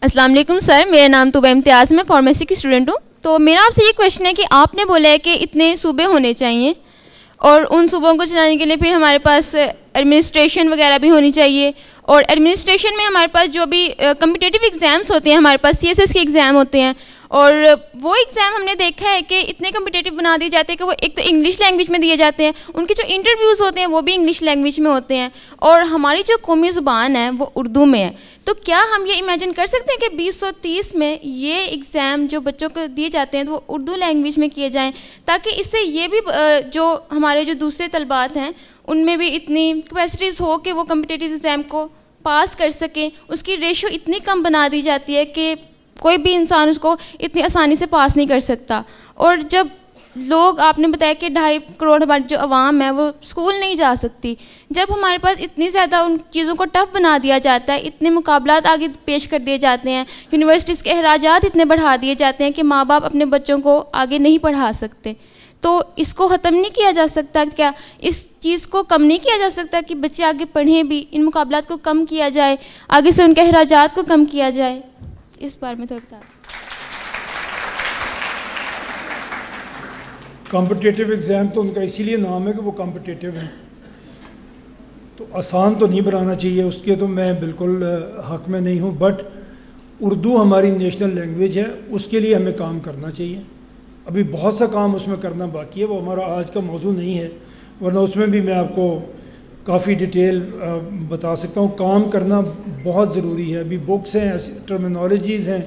अस्सलाम वालेकुम सर, मेरा नाम तुबा इम्तियाज़, मैं फार्मेसी की स्टूडेंट हूँ। तो मेरा आपसे ये क्वेश्चन है कि आपने बोला है कि इतने सूबे होने चाहिए और उन सूबों को चलाने के लिए फिर हमारे पास एडमिनिस्ट्रेशन वगैरह भी होनी चाहिए, और एडमिनिस्ट्रेशन में हमारे पास जो भी कम्पिटिटिव एग्ज़ाम्स होते हैं, हमारे पास CSS के एग्ज़ाम होते हैं, और वो एग्ज़ाम हमने देखा है कि इतने कम्पिटिटिव बना दिए जाते हैं कि वो एक तो इंग्लिश लैंग्वेज में दिए जाते हैं, उनके जो इंटरव्यूज़ होते हैं वो भी इंग्लिश लैंग्वेज में होते हैं, और हमारी जो कौमी ज़ुबान है वो उर्दू में है। तो क्या हम ये इमेजिन कर सकते हैं कि 2030 में ये एग्ज़ाम जो बच्चों को दिए जाते हैं तो वो उर्दू लैंग्वेज में किए जाएं, ताकि इससे ये भी जो हमारे जो दूसरे तलबात हैं उनमें भी इतनी कैपेसिटीज़ हो कि वो कम्पिटिटिव एग्ज़ाम को पास कर सकें। उसकी रेशो इतनी कम बना दी जाती है कि कोई भी इंसान उसको इतनी आसानी से पास नहीं कर सकता। और जब लोग, आपने बताया कि 2.5 करोड़ हमारी जो आवाम है वो स्कूल नहीं जा सकती, जब हमारे पास इतनी ज़्यादा उन चीज़ों को टफ बना दिया जाता है, इतने मुकाबलात आगे पेश कर दिए जाते हैं, यूनिवर्सिटीज़ के अखराजात इतने बढ़ा दिए जाते हैं कि माँ बाप अपने बच्चों को आगे नहीं पढ़ा सकते, तो इसको ख़त्म नहीं किया जा सकता? क्या इस चीज़ को कम नहीं किया जा सकता कि बच्चे आगे पढ़ें भी, इन मुकाबलात को कम किया जाए, आगे से उनके अखराजात को कम किया जाए? इस बारे में तो बता। कॉम्पिटिटिव एग्ज़ाम तो उनका इसीलिए नाम है कि वो कॉम्पिटिटिव हैं, तो आसान तो नहीं बनाना चाहिए, उसके तो मैं बिल्कुल हक़ में नहीं हूँ। बट उर्दू हमारी नेशनल लैंग्वेज है, उसके लिए हमें काम करना चाहिए। अभी बहुत सा काम उसमें करना बाकी है, वो हमारा आज का मौजू नहीं है, वरना उसमें भी मैं आपको काफ़ी डिटेल बता सकता हूँ। काम करना बहुत ज़रूरी है। अभी बुक्स हैं, टर्मिनोलॉजीज़ हैं,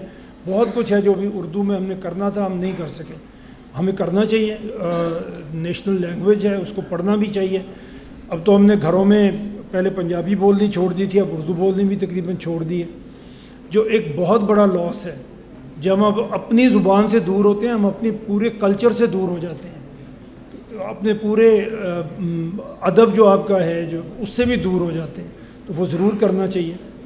बहुत कुछ है जो अभी उर्दू में हमने करना था, हम नहीं कर सके। हमें करना चाहिए, नेशनल लैंग्वेज है, उसको पढ़ना भी चाहिए। अब तो हमने घरों में पहले पंजाबी बोलनी छोड़ दी थी, अब उर्दू बोलनी भी तकरीबन छोड़ दी है, जो एक बहुत बड़ा लॉस है। जब हम अपनी ज़ुबान से दूर होते हैं, हम अपने पूरे कल्चर से दूर हो जाते हैं, तो अपने पूरे अदब जो आपका है जो उससे भी दूर हो जाते हैं, तो वो ज़रूर करना चाहिए।